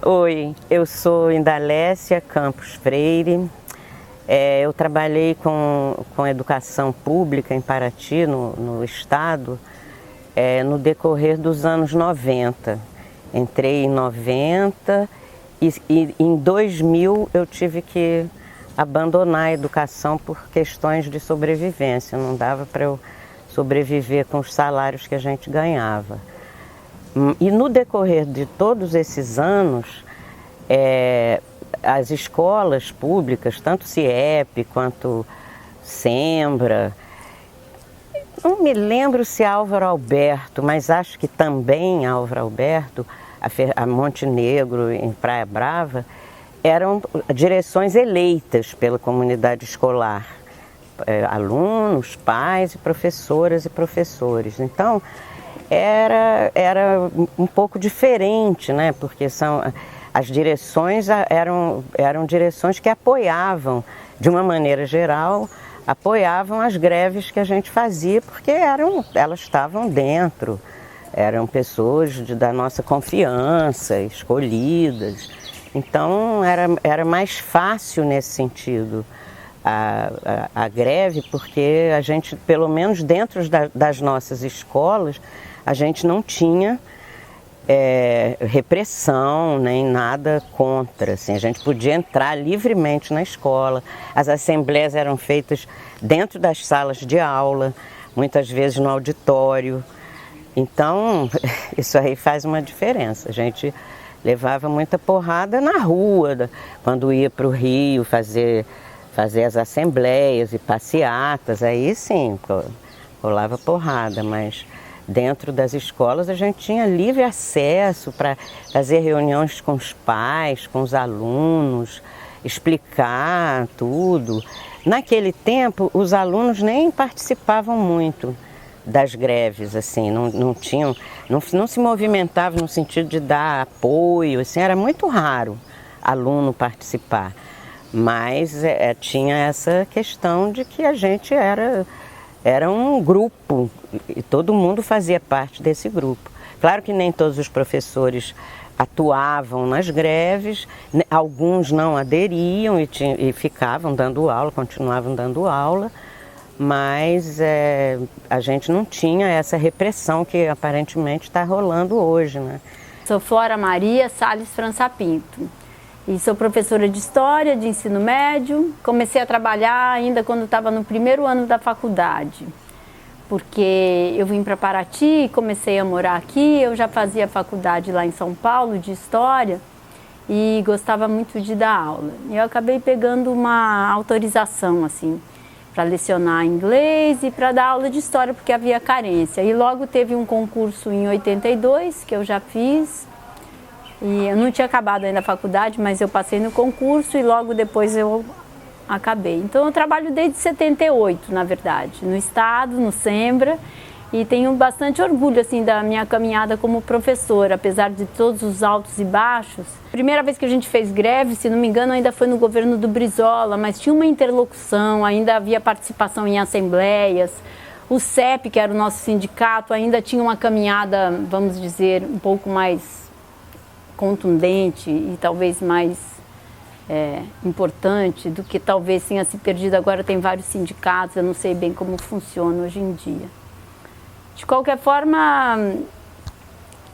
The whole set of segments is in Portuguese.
Oi, eu sou Indalécia Campos Freire. Eu trabalhei com educação pública em Paraty, no estado, no decorrer dos anos 90. Entrei em 90 e em 2000 eu tive que abandonar a educação por questões de sobrevivência. Não dava para eu sobreviver com os salários que a gente ganhava. E no decorrer de todos esses anos, as escolas públicas, tanto CIEP quanto Sembra, não me lembro se Álvaro Alberto, mas acho que também Álvaro Alberto, a Montenegro em Praia Brava, eram direções eleitas pela comunidade escolar, alunos, pais, professoras e professores. Então, era um pouco diferente, né? Porque as direções eram direções que apoiavam, de uma maneira geral, apoiavam as greves que a gente fazia, porque elas estavam dentro, eram pessoas da nossa confiança, escolhidas. Então era mais fácil nesse sentido a greve, porque a gente, pelo menos dentro das nossas escolas, a gente não tinha repressão nem nada contra. Assim, a gente podia entrar livremente na escola. As assembleias eram feitas dentro das salas de aula, muitas vezes no auditório. Então, isso aí faz uma diferença. A gente levava muita porrada na rua, quando ia para o Rio fazer as assembleias e passeatas, aí sim, rolava porrada, mas dentro das escolas a gente tinha livre acesso para fazer reuniões com os pais, com os alunos, explicar tudo. Naquele tempo, os alunos nem participavam muito das greves, assim, não se movimentavam no sentido de dar apoio, assim, era muito raro aluno participar. Mas tinha essa questão de que a gente era um grupo e todo mundo fazia parte desse grupo. Claro que nem todos os professores atuavam nas greves, alguns não aderiam e ficavam dando aula, continuavam dando aula, mas a gente não tinha essa repressão que aparentemente está rolando hoje, né? Sou Flora Maria Salles França Pinto. E sou professora de História, de ensino médio. Comecei a trabalhar ainda quando estava no primeiro ano da faculdade, porque eu vim para Paraty e comecei a morar aqui. Eu já fazia faculdade lá em São Paulo de História e gostava muito de dar aula. E eu acabei pegando uma autorização assim para lecionar inglês e para dar aula de História, porque havia carência. E logo teve um concurso em 82 que eu já fiz. E eu não tinha acabado ainda a faculdade, mas eu passei no concurso e logo depois eu acabei. Então eu trabalho desde 78, na verdade, no estado, no Sembra, e tenho bastante orgulho assim da minha caminhada como professora, apesar de todos os altos e baixos. A primeira vez que a gente fez greve, se não me engano, ainda foi no governo do Brizola, mas tinha uma interlocução, ainda havia participação em assembleias. O CEP, que era o nosso sindicato, ainda tinha uma caminhada, vamos dizer, um pouco mais contundente e talvez mais importante do que talvez tenha se perdido. Agora tem vários sindicatos, eu não sei bem como funciona hoje em dia. De qualquer forma,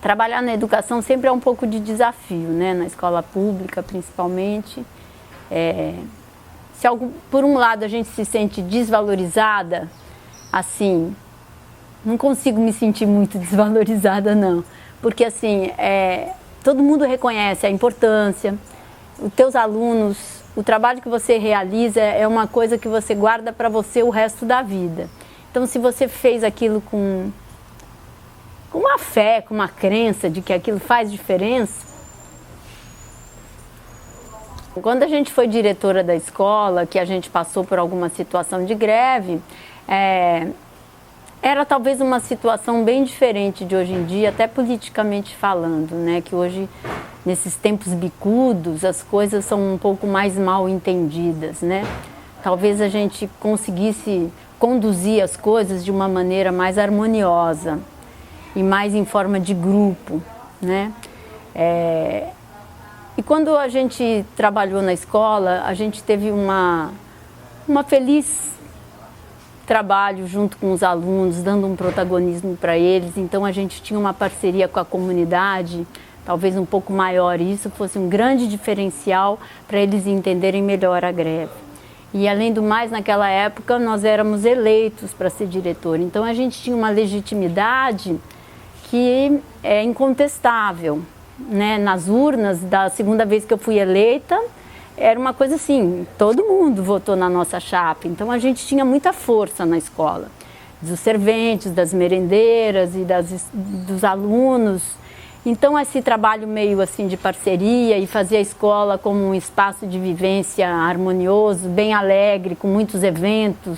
trabalhar na educação sempre é um pouco de desafio, né? Na escola pública principalmente. Por um lado a gente se sente desvalorizada, assim, não consigo me sentir muito desvalorizada não, porque assim, todo mundo reconhece a importância, os teus alunos, o trabalho que você realiza é uma coisa que você guarda para você o resto da vida. Então, se você fez aquilo com uma fé, com uma crença de que aquilo faz diferença. Quando a gente foi diretora da escola, que a gente passou por alguma situação de greve, era talvez uma situação bem diferente de hoje em dia, até politicamente falando, né? Que hoje, nesses tempos bicudos, as coisas são um pouco mais mal entendidas, né? Talvez a gente conseguisse conduzir as coisas de uma maneira mais harmoniosa e mais em forma de grupo, né? E quando a gente trabalhou na escola, a gente teve uma feliz trabalho junto com os alunos, dando um protagonismo para eles. Então a gente tinha uma parceria com a comunidade, talvez um pouco maior, e isso fosse um grande diferencial para eles entenderem melhor a greve. E além do mais, naquela época nós éramos eleitos para ser diretor, então a gente tinha uma legitimidade que é incontestável, né? Nas urnas, da segunda vez que eu fui eleita, era uma coisa assim, todo mundo votou na nossa chapa, então a gente tinha muita força na escola, dos serventes, das merendeiras e dos alunos. Então esse trabalho meio assim de parceria e fazer a escola como um espaço de vivência harmonioso, bem alegre, com muitos eventos,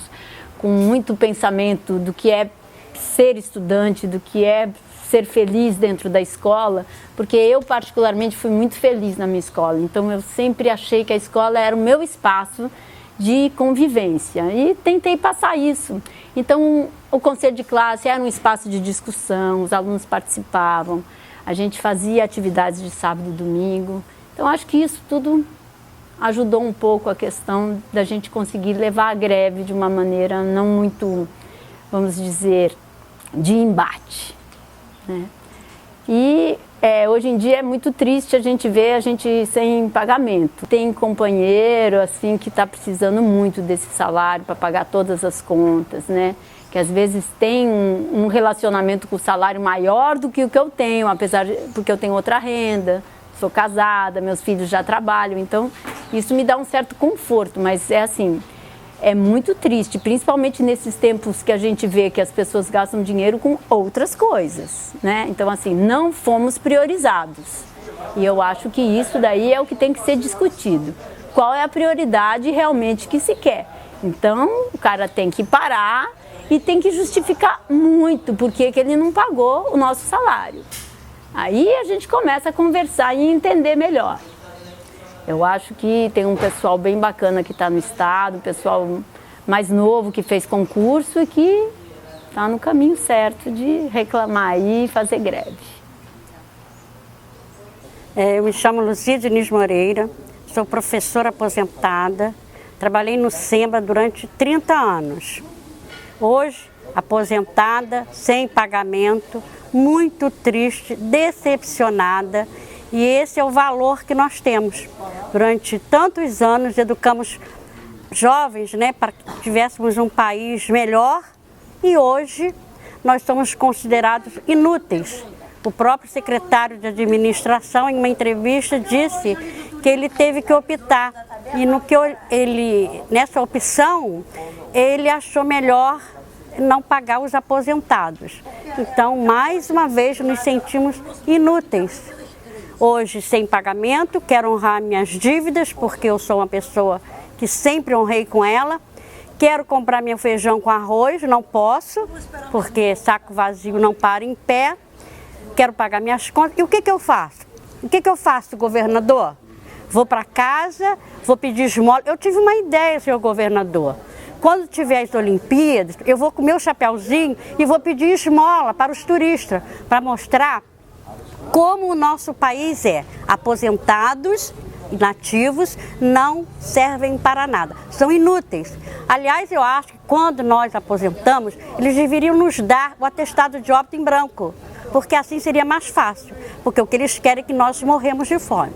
com muito pensamento do que é ser estudante, do que é ser feliz dentro da escola, porque eu particularmente fui muito feliz na minha escola, então eu sempre achei que a escola era o meu espaço de convivência e tentei passar isso. Então o conselho de classe era um espaço de discussão, os alunos participavam, a gente fazia atividades de sábado e domingo, então acho que isso tudo ajudou um pouco a questão da gente conseguir levar a greve de uma maneira não muito, vamos dizer, de embate. Né? E hoje em dia é muito triste a gente ver a gente sem pagamento. Tem companheiro assim que está precisando muito desse salário para pagar todas as contas, né? Que às vezes tem um relacionamento com o salário maior do que o que eu tenho, porque eu tenho outra renda, sou casada, meus filhos já trabalham, então isso me dá um certo conforto, mas é assim, é muito triste, principalmente nesses tempos que a gente vê que as pessoas gastam dinheiro com outras coisas, né? Então assim, não fomos priorizados e eu acho que isso daí é o que tem que ser discutido. Qual é a prioridade realmente que se quer? Então o cara tem que parar e tem que justificar muito porque que ele não pagou o nosso salário. Aí a gente começa a conversar e entender melhor. Eu acho que tem um pessoal bem bacana que está no estado, pessoal mais novo que fez concurso e que está no caminho certo de reclamar aí e fazer greve. Eu me chamo Luzia Diniz Moreira, sou professora aposentada, trabalhei no SEMBA durante 30 anos. Hoje, aposentada, sem pagamento, muito triste, decepcionada, e esse é o valor que nós temos. Durante tantos anos educamos jovens, né, para que tivéssemos um país melhor, e hoje nós somos considerados inúteis. O próprio secretário de administração, em uma entrevista, disse que ele teve que optar, e nessa opção, ele achou melhor não pagar os aposentados. Então, mais uma vez, nos sentimos inúteis. Hoje, sem pagamento, quero honrar minhas dívidas, porque eu sou uma pessoa que sempre honrei com ela. Quero comprar meu feijão com arroz, não posso, porque saco vazio não para em pé. Quero pagar minhas contas. E o que eu faço? O que eu faço, governador? Vou para casa, vou pedir esmola. Eu tive uma ideia, senhor governador. Quando tiver as Olimpíadas, eu vou com o meu chapéuzinho e vou pedir esmola para os turistas, para mostrar como o nosso país é. Aposentados e nativos não servem para nada, são inúteis. Aliás, eu acho que quando nós aposentamos, eles deveriam nos dar o atestado de óbito em branco, porque assim seria mais fácil, porque o que eles querem é que nós morremos de fome.